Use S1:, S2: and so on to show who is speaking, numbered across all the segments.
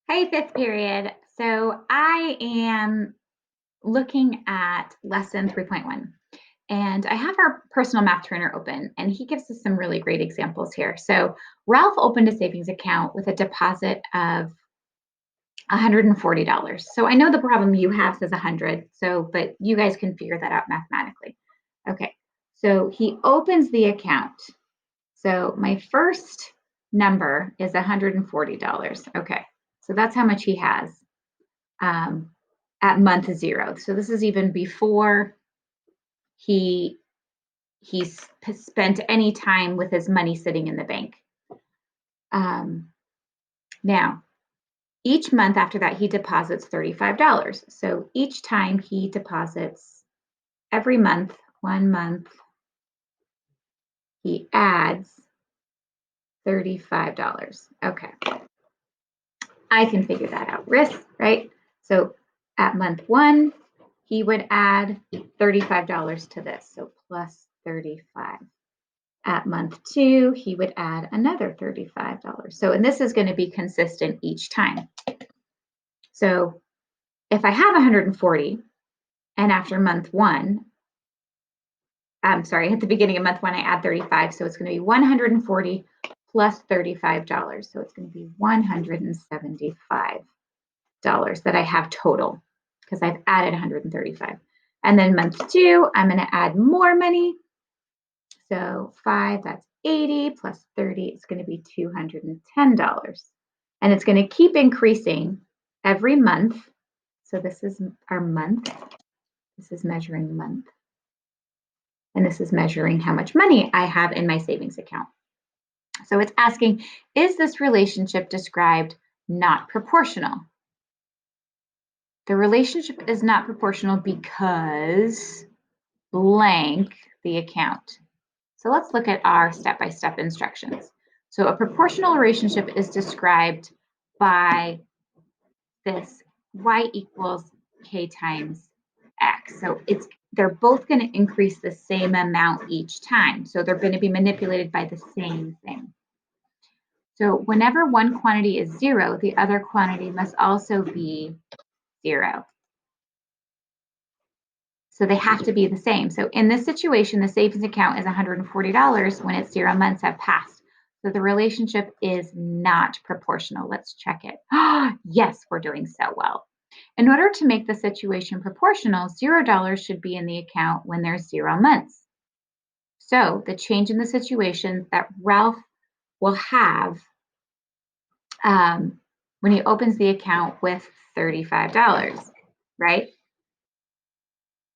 S1: Hey, fifth period. So I am looking at lesson 3.1, and I have our personal math trainer open, and he gives us some really great examples here. So Ralph opened a savings account with a deposit of $140. So I know the problem you have says 100, but you guys can figure that out mathematically. Okay, so he opens the account. So my first number is $140. Okay, so that's how much he has um, at month zero. So this is even before he spent any time with his money sitting in the bank. Now, each month after that, he deposits $35. So each time he deposits every month, 1 month, he adds $35. Okay, I can figure that out. Risk, right? So at month one, he would add $35 to this. So plus 35. At month two, he would add another $35. So, and this is going to be consistent each time. So if I have 140 and after month one, I'm sorry, at the beginning of month one, I add 35. So it's going to be 140 plus $35. So it's going to be $175 that I have total because I've added 135. And then month two, I'm going to add more money. So 5, that's 80 plus 30 is going to be $210. And it's going to keep increasing every month. So this is our month. This is measuring month. And this is measuring how much money I have in my savings account. So it's asking, is this relationship described not proportional? The relationship is not proportional because blank the account. So let's look at our step-by-step instructions. So a proportional relationship is described by this y equals k times x. So they're both going to increase the same amount each time. So they're going to be manipulated by the same thing. So whenever one quantity is zero, the other quantity must also be zero. So they have to be the same. So in this situation, the savings account is $140 when its 0 months have passed. So the relationship is not proportional. Let's check it. Yes, we're doing so well. In order to make the situation proportional, $0 should be in the account when there's 0 months. So the change in the situation that Ralph will have when he opens the account with $35, right?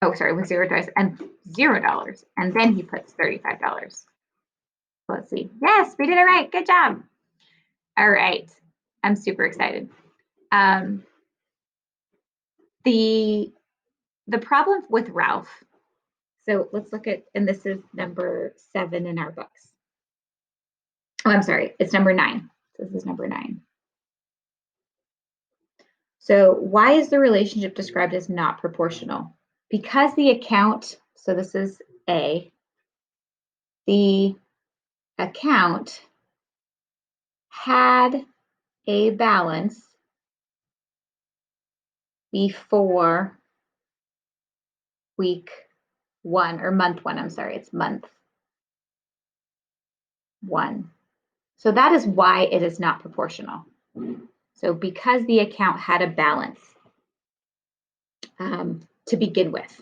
S1: Oh, sorry, with $0 and $0. And then he puts $35. Let's see. Yes, we did it right. Good job. All right. I'm super excited. The problem with Ralph, so let's look at, and this is number 7 in our books. Oh, I'm sorry, it's number 9. So this is number 9. So why is the relationship described as not proportional? Because the account, so this is A, the account had a balance before week 1 or month 1. I'm sorry, it's month 1. So that is why it is not proportional. So because the account had a balance to begin with.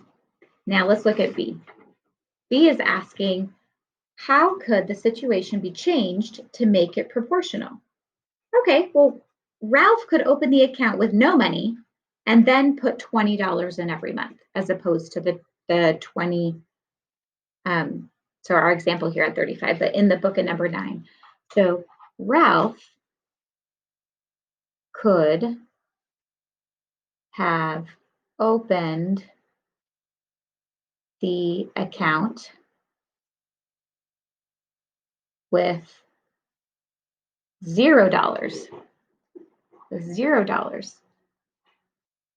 S1: Now let's look at B. B is asking, how could the situation be changed to make it proportional? Okay, well, Ralph could open the account with no money and then put $20 in every month, as opposed to the 20. So our example here at 35, but in the book at number 9. So Ralph could have opened the account with $0,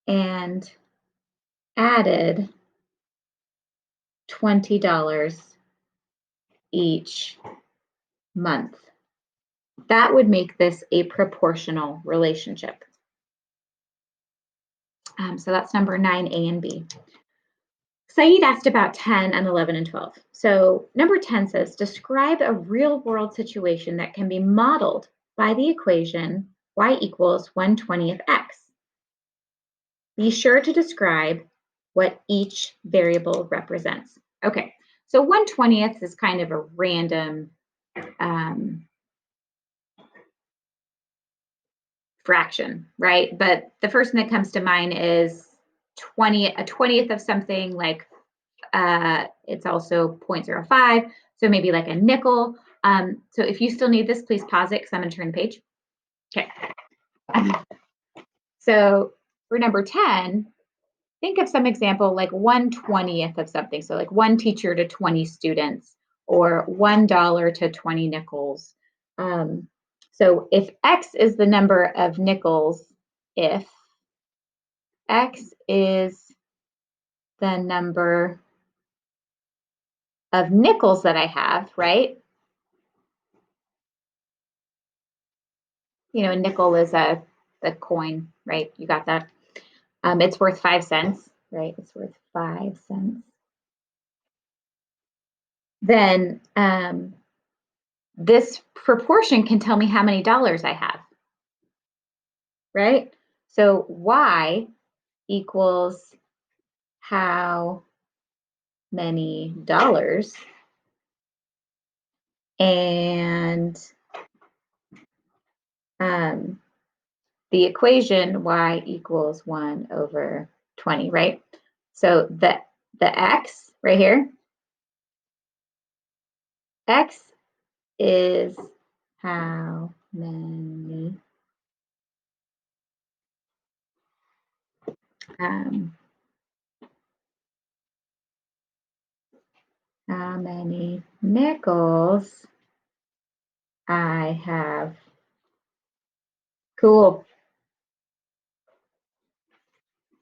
S1: and added $20 each month. That would make this a proportional relationship. So that's number 9, A and B. Saeed asked about 10 and 11 and 12. So number 10 says, describe a real world situation that can be modeled by the equation y equals 1/20 x. Be sure to describe what each variable represents. Okay, so 1/20 is kind of a random fraction, right? But the first thing that comes to mind is a 20th of something, like it's also 0.05, so maybe like a nickel. So if you still need this, please pause it because I'm going to turn the page. Okay. So for number 10, think of some example like 1/20th of something. So like one teacher to 20 students, or $1 to 20 nickels. So if X is the number of nickels, if X is the number of nickels that I have, right? You know, a nickel is the coin, right? You got that? It's worth 5 cents, right? It's worth 5 cents. Then this proportion can tell me how many dollars I have, right? So Y equals how many dollars, and the equation y equals 1/20, right? So the x right here, x is how many um, nickels I have. Cool.